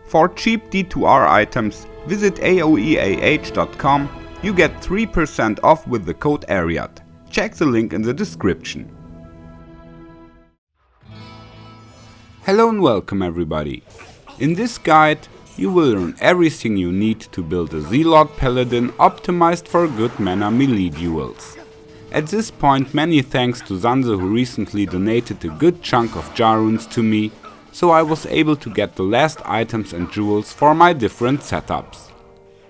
For cheap D2R items, visit aoeah.com. You get 3% off with the code Arreat. Check the link in the description. Hello and welcome everybody. In this guide you will learn everything you need to build a Zealot Paladin optimized for good mana melee duels. At this point, many thanks to Zanze, who recently donated a good chunk of Jaruns to me, so I was able to get the last items and jewels for my different setups.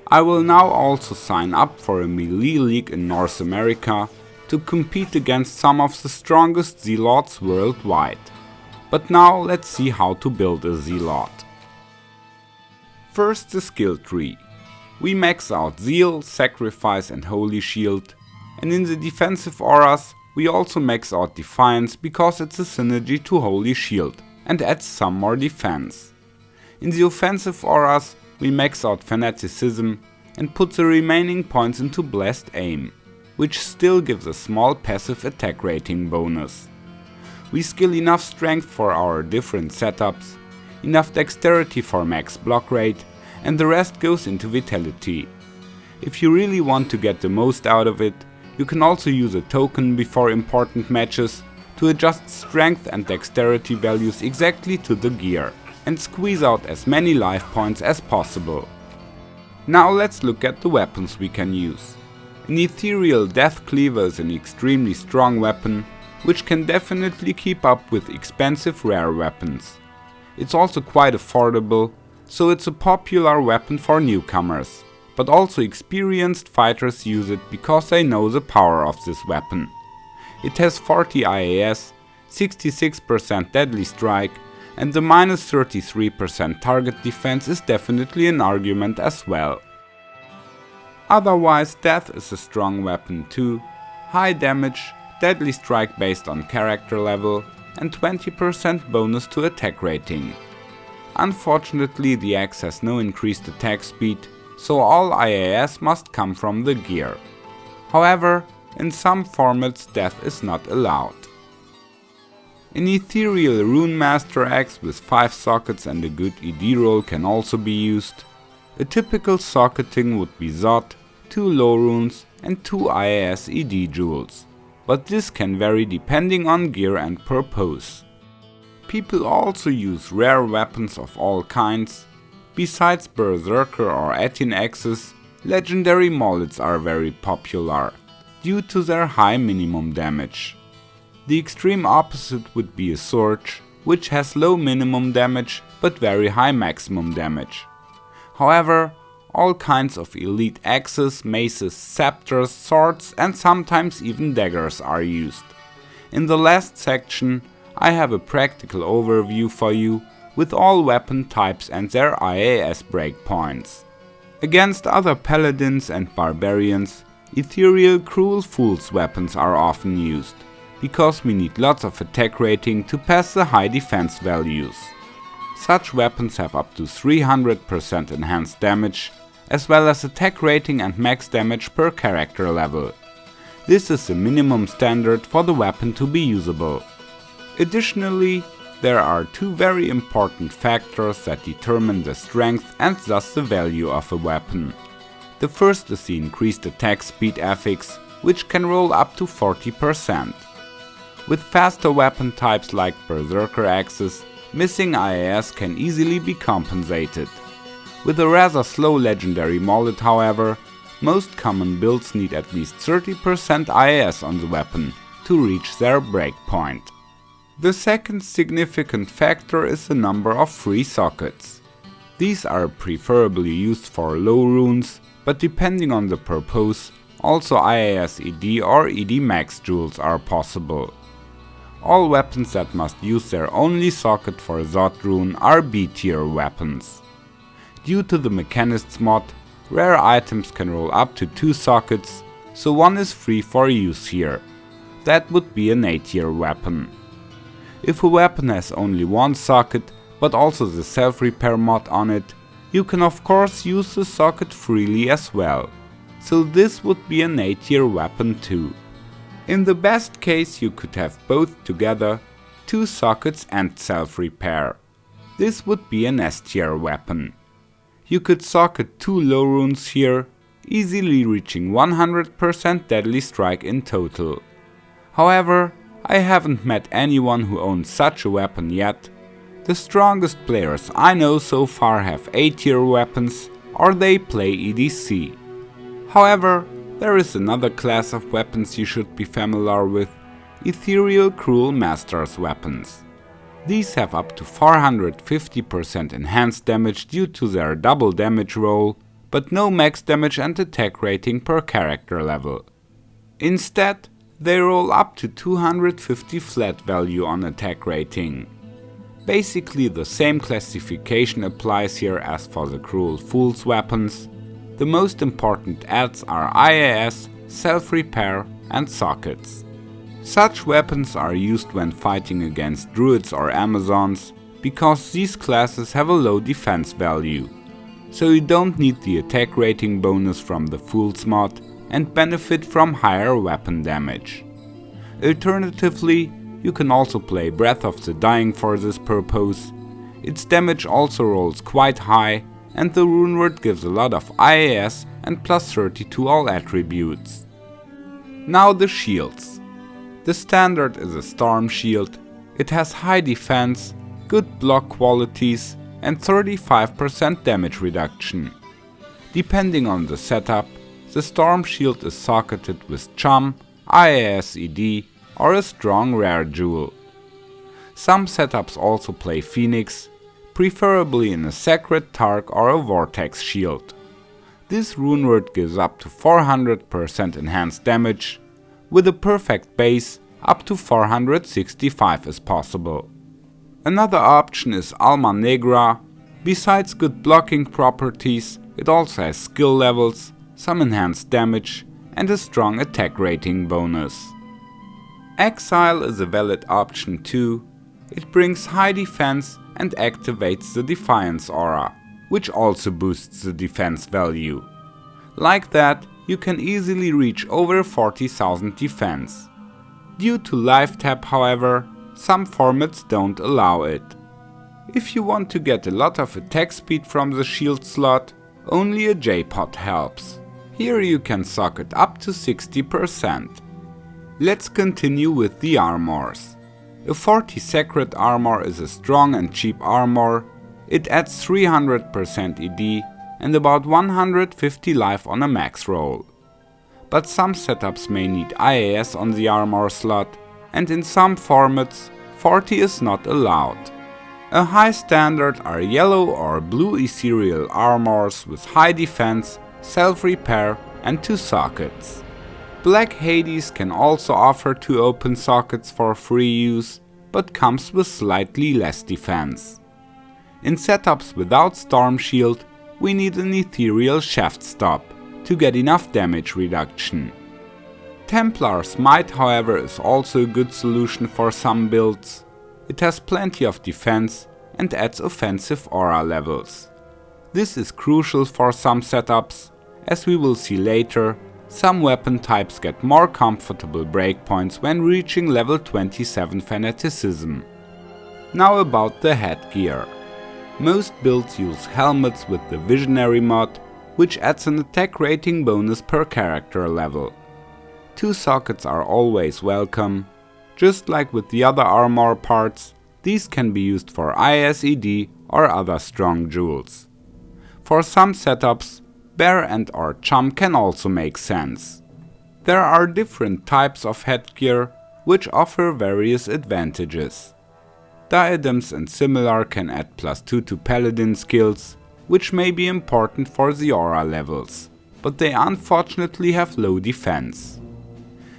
I will now also sign up for a melee league in North America to compete against some of the strongest Zealots worldwide. But now let's see how to build a Zealot. First, the skill tree. We max out Zeal, Sacrifice and Holy Shield, and in the defensive auras we also max out Defiance because it's a synergy to Holy Shield and adds some more defense. In the offensive auras we max out Fanaticism and put the remaining points into Blessed Aim, which still gives a small passive attack rating bonus. We skill enough strength for our different setups, enough dexterity for max block rate, and the rest goes into vitality. If you really want to get the most out of it, you can also use a token before important matches to adjust strength and dexterity values exactly to the gear, and squeeze out as many life points as possible. Now let's look at the weapons we can use. An Ethereal Death Cleaver is an extremely strong weapon, which can definitely keep up with expensive rare weapons. It's also quite affordable, so it's a popular weapon for newcomers, but also experienced fighters use it because they know the power of this weapon. It has 40 IAS, 66% deadly strike, and the minus 33% target defense is definitely an argument as well. Otherwise, Death is a strong weapon too, high damage, deadly strike based on character level, and 20% bonus to attack rating. Unfortunately, the axe has no increased attack speed, so all IAS must come from the gear. However, in some formats Death is not allowed. An Ethereal Rune Master axe with 5 sockets and a good ED roll can also be used. A typical socketing would be Zot, 2 low runes and 2 IAS ED jewels, but this can vary depending on gear and purpose. People also use rare weapons of all kinds. Besides Berserker or Atin axes, legendary mallets are very popular, due to their high minimum damage. The extreme opposite would be a Surge, which has low minimum damage but very high maximum damage. However, all kinds of elite axes, maces, scepters, swords and sometimes even daggers are used. In the last section I have a practical overview for you with all weapon types and their IAS breakpoints. Against other paladins and barbarians, Ethereal Cruel Fool's weapons are often used, because we need lots of attack rating to pass the high defense values. Such weapons have up to 300% enhanced damage, as well as attack rating and max damage per character level. This is the minimum standard for the weapon to be usable. Additionally, there are 2 very important factors that determine the strength and thus the value of a weapon. The first is the increased attack speed affix, which can roll up to 40%. With faster weapon types like Berserker axes, missing IAS can easily be compensated. With a rather slow legendary mallet, however, most common builds need at least 30% IAS on the weapon to reach their breakpoint. The second significant factor is the number of free sockets. These are preferably used for low runes, but depending on the purpose, also IAS ED or ED Max jewels are possible. All weapons that must use their only socket for Zot rune are B tier weapons. Due to the Mechanist's mod, rare items can roll up to 2 sockets, so one is free for use here. That would be an A tier weapon. If a weapon has only one socket, but also the self-repair mod on it, you can of course use the socket freely as well, so this would be an A tier weapon too. In the best case you could have both together, 2 sockets and self-repair. This would be an S tier weapon. You could socket 2 low runes here, easily reaching 100% deadly strike in total. However, I haven't met anyone who owns such a weapon yet. The strongest players I know so far have A tier weapons, or they play EDC. However, there is another class of weapons you should be familiar with: Ethereal Cruel Master's weapons. These have up to 450% enhanced damage due to their double damage roll, but no max damage and attack rating per character level. Instead, they roll up to 250 flat value on attack rating. Basically the same classification applies here as for the Cruel Fool's weapons. The most important adds are IAS, self-repair and sockets. Such weapons are used when fighting against druids or amazons, because these classes have a low defense value. So you don't need the attack rating bonus from the Fool's mod and benefit from higher weapon damage. Alternatively, you can also play Breath of the Dying for this purpose. Its damage also rolls quite high, and the Runeword gives a lot of IAS and plus 30 to all attributes. Now the shields. The standard is a storm shield. It has high defense, good block qualities and 35% damage reduction. Depending on the setup, the storm shield is socketed with Chum, IAS ED or a strong rare jewel. Some setups also play Phoenix, preferably in a Sacred Targ or a Vortex shield. This Runeword gives up to 400% enhanced damage. With a perfect base, up to 465 is possible. Another option is Alma Negra. Besides good blocking properties, it also has skill levels, some enhanced damage and a strong attack rating bonus. Exile is a valid option too. It brings high defense and activates the Defiance aura, which also boosts the defense value. Like that, you can easily reach over 40,000 defense. Due to life tap, however, some formats don't allow it. If you want to get a lot of attack speed from the shield slot, only a J-pot helps. Here you can socket up to 60%. Let's continue with the armors. A 40 Sacred armor is a strong and cheap armor. It adds 300% ED and about 150 life on a max roll. But some setups may need IAS on the armor slot, and in some formats 40 is not allowed. A high standard are yellow or blue ethereal armors with high defense, self-repair and 2 sockets. Black Hades can also offer 2 open sockets for free use, but comes with slightly less defense. In setups without Storm Shield, we need an ethereal shaft stop to get enough damage reduction. Templar's Might, however, is also a good solution for some builds. It has plenty of defense and adds offensive aura levels. This is crucial for some setups. As we will see later, some weapon types get more comfortable breakpoints when reaching level 27 Fanaticism. Now about the headgear. Most builds use helmets with the Visionary mod, which adds an attack rating bonus per character level. 2 sockets are always welcome. Just like with the other armor parts, these can be used for ISED or other strong jewels. For some setups, Bear and or Chum can also make sense. There are different types of headgear, which offer various advantages. Diadems and similar can add +2 to Paladin skills, which may be important for the aura levels, but they unfortunately have low defense.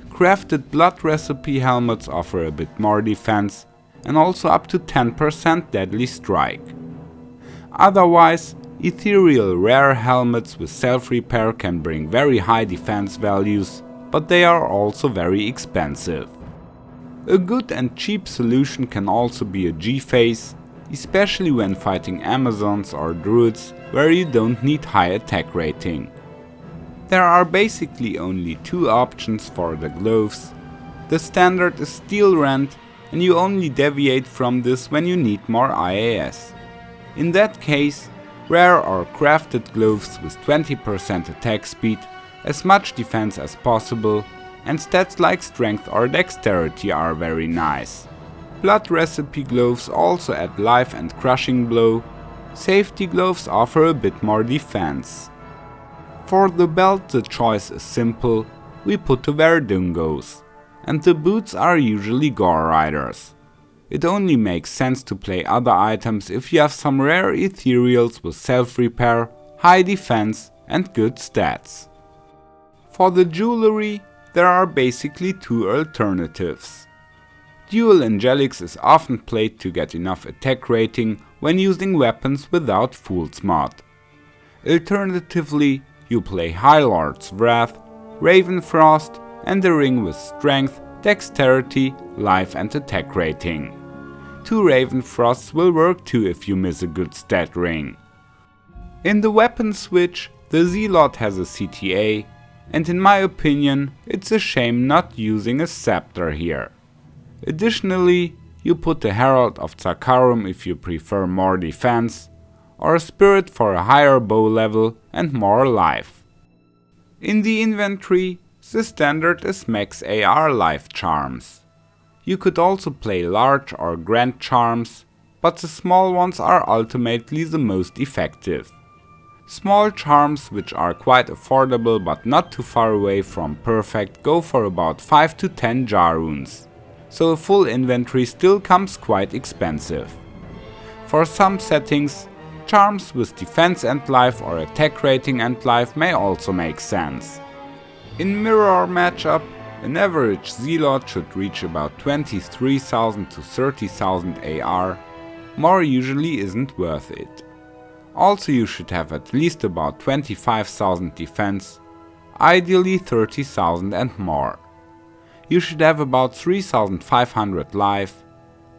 Crafted blood recipe helmets offer a bit more defense and also up to 10% deadly strike. Otherwise, ethereal rare helmets with self-repair can bring very high defense values, but they are also very expensive. A good and cheap solution can also be a G-Phase, especially when fighting Amazons or Druids where you don't need high attack rating. There are basically only 2 options for the gloves. The standard is Steel Rend and you only deviate from this when you need more IAS. In that case, rare or crafted gloves with 20% attack speed, as much defense as possible, and stats like strength or dexterity are very nice. Blood recipe gloves also add life and crushing blow. Safety gloves offer a bit more defense. For the belt the choice is simple, we put the Verdungos, and the boots are usually Gore Riders. It only makes sense to play other items if you have some rare ethereals with self-repair, high defense and good stats. For the jewelry, there are basically two alternatives. Dual Angelics is often played to get enough attack rating when using weapons without Fool's Mod. Alternatively, you play High Lord's Wrath, Ravenfrost and a ring with strength, dexterity, life and attack rating. 2 Ravenfrosts will work too if you miss a good stat ring. In the weapon switch, the Zealot has a CTA, and in my opinion it's a shame not using a scepter here. Additionally, you put the Herald of Zakarum if you prefer more defense, or a Spirit for a higher bow level and more life. In the inventory, the standard is max AR life charms. You could also play large or grand charms, but the small ones are ultimately the most effective. Small charms, which are quite affordable but not too far away from perfect, go for about 5 to 10 jar runes, so a full inventory still comes quite expensive. For some settings, charms with defense and life or attack rating and life may also make sense. In mirror matchup, an average Zealot should reach about 23,000 to 30,000 AR, more usually isn't worth it. Also you should have at least about 25,000 defense, ideally 30,000 and more. You should have about 3,500 life.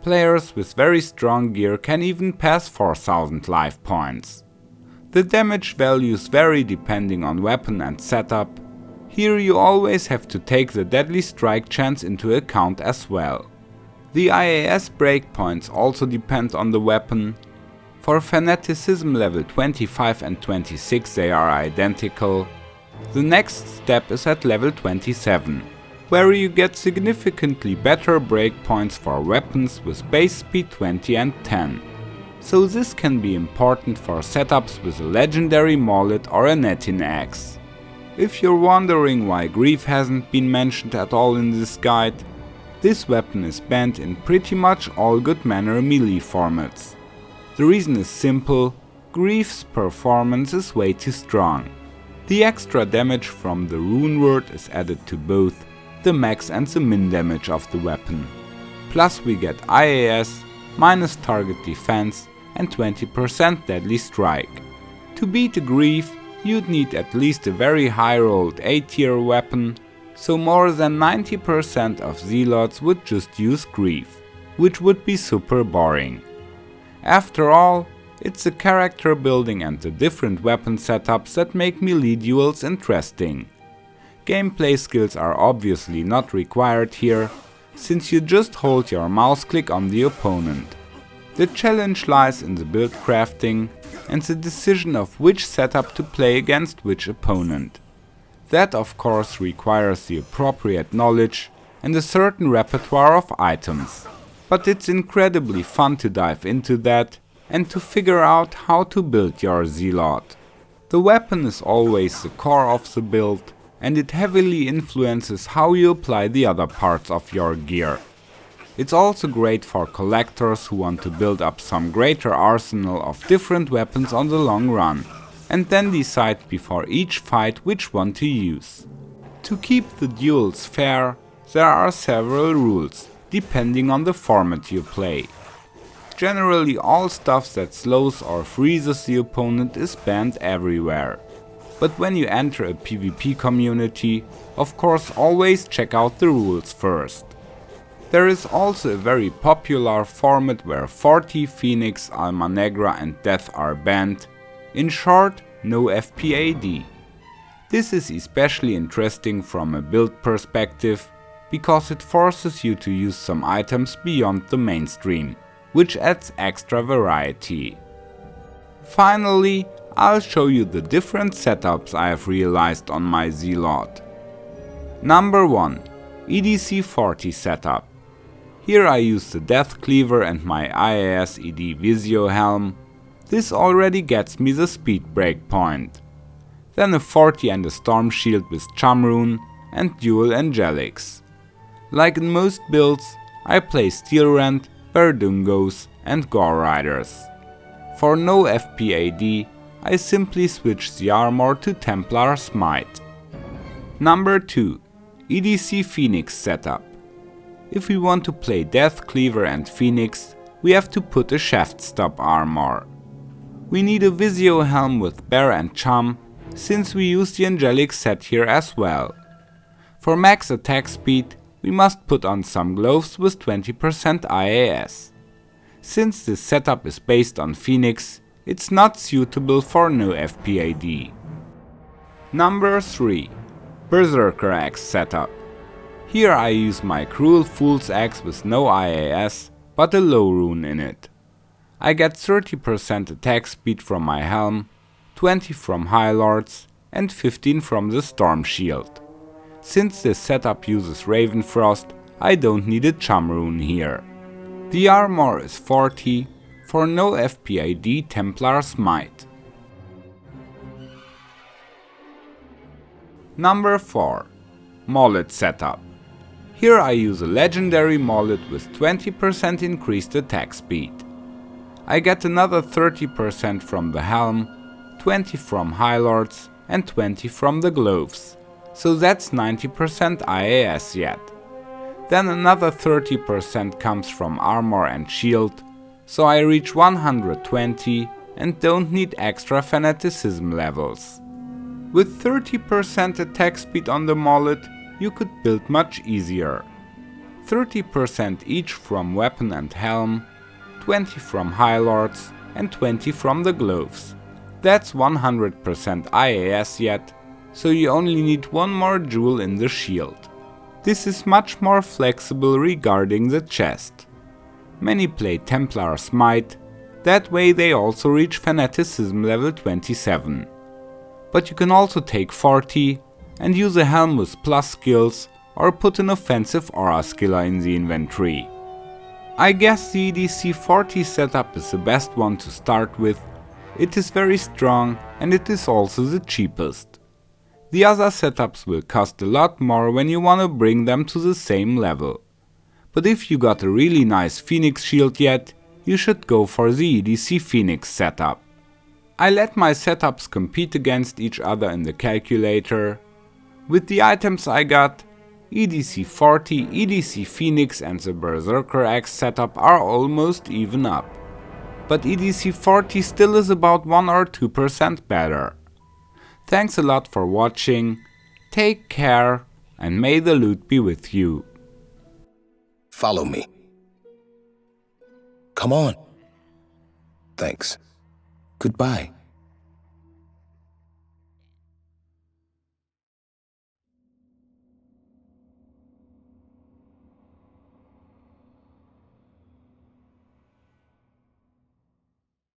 Players with very strong gear can even pass 4,000 life points. The damage values vary depending on weapon and setup. Here you always have to take the deadly strike chance into account as well. The IAS breakpoints also depend on the weapon. For Fanaticism level 25 and 26 they are identical. The next step is at level 27, where you get significantly better breakpoints for weapons with base speed 20 and 10. So this can be important for setups with a legendary mallet or a Netin axe. If you're wondering why Grief hasn't been mentioned at all in this guide, this weapon is banned in pretty much all good manner melee formats. The reason is simple, Grief's performance is way too strong. The extra damage from the Runeword is added to both the max and the min damage of the weapon. Plus we get IAS, minus target defense and 20% deadly strike. To beat a Grief, you'd need at least a very high rolled A tier weapon, so more than 90% of Zealots would just use Grief, which would be super boring. After all, it's the character building and the different weapon setups that make melee duels interesting. Gameplay skills are obviously not required here, since you just hold your mouse click on the opponent. The challenge lies in the build crafting and the decision of which setup to play against which opponent. That of course requires the appropriate knowledge and a certain repertoire of items. But it's incredibly fun to dive into that and to figure out how to build your Zealot. The weapon is always the core of the build, and it heavily influences how you apply the other parts of your gear. It's also great for collectors who want to build up some greater arsenal of different weapons on the long run, and then decide before each fight which one to use. To keep the duels fair, there are several rules, depending on the format you play. Generally all stuff that slows or freezes the opponent is banned everywhere. But when you enter a PvP community, of course always check out the rules first. There is also a very popular format where 40, Phoenix, Alma Negra and Death are banned. In short, no FPAD. This is especially interesting from a build perspective, because it forces you to use some items beyond the mainstream, which adds extra variety. Finally, I'll show you the different setups I have realized on my Zealot. Number 1. EDC Forty Setup. Here I use the Death Cleaver and my IAS ED Visio helm. This already gets me the speed breakpoint. Then a 40 and a Storm Shield with Chum Rune and dual Angelics. Like in most builds, I play Steel Rend, Verdungos and Gore Riders. For no FPAD, I simply switch the armor to Templar Smite. Number 2. EDC Phoenix Setup. If we want to play Death Cleaver and Phoenix, we have to put a Shaft Stop armor. We need a Visio helm with Bear and Chum, since we use the Angelic set here as well. For max attack speed, we must put on some gloves with 20% IAS. Since this setup is based on Phoenix, it's not suitable for no FPAD. Number 3. Berserker Axe Setup. Here I use my Cruel Fool's Axe with no IAS, but a low rune in it. I get 30% attack speed from my helm, 20 from High Lords and 15 from the Storm Shield. Since this setup uses Ravenfrost, I don't need a Chum Rune here. The armor is 40, for no FPAD Templar Smite. Number 4. Mallet Setup. Here I use a legendary mallet with 20% increased attack speed. I get another 30% from the helm, 20 from High Lords and 20 from the gloves, so that's 90% IAS yet. Then another 30% comes from armor and shield, so I reach 120 and don't need extra fanaticism levels. With 30% attack speed on the mallet, you could build much easier. 30% each from weapon and helm, 20 from High Lords and 20 from the gloves. That's 100% IAS yet, so you only need one more jewel in the shield. This is much more flexible regarding the chest. Many play Templar Smite, that way they also reach fanaticism level 27. But you can also take 40 and use a helm with plus skills or put an offensive aura skiller in the inventory. I guess the EDC Forty Setup is the best one to start with. It is very strong and it is also the cheapest. The other setups will cost a lot more when you wanna bring them to the same level. But if you got a really nice Phoenix shield yet, you should go for the EDC Phoenix Setup. I let my setups compete against each other in the calculator. With the items I got, EDC 40, EDC Phoenix and the Berserker Axe setup are almost even up. But EDC 40 still is about 1 or 2% better. Thanks a lot for watching, take care and may the loot be with you. Follow me. Come on. Thanks. Goodbye.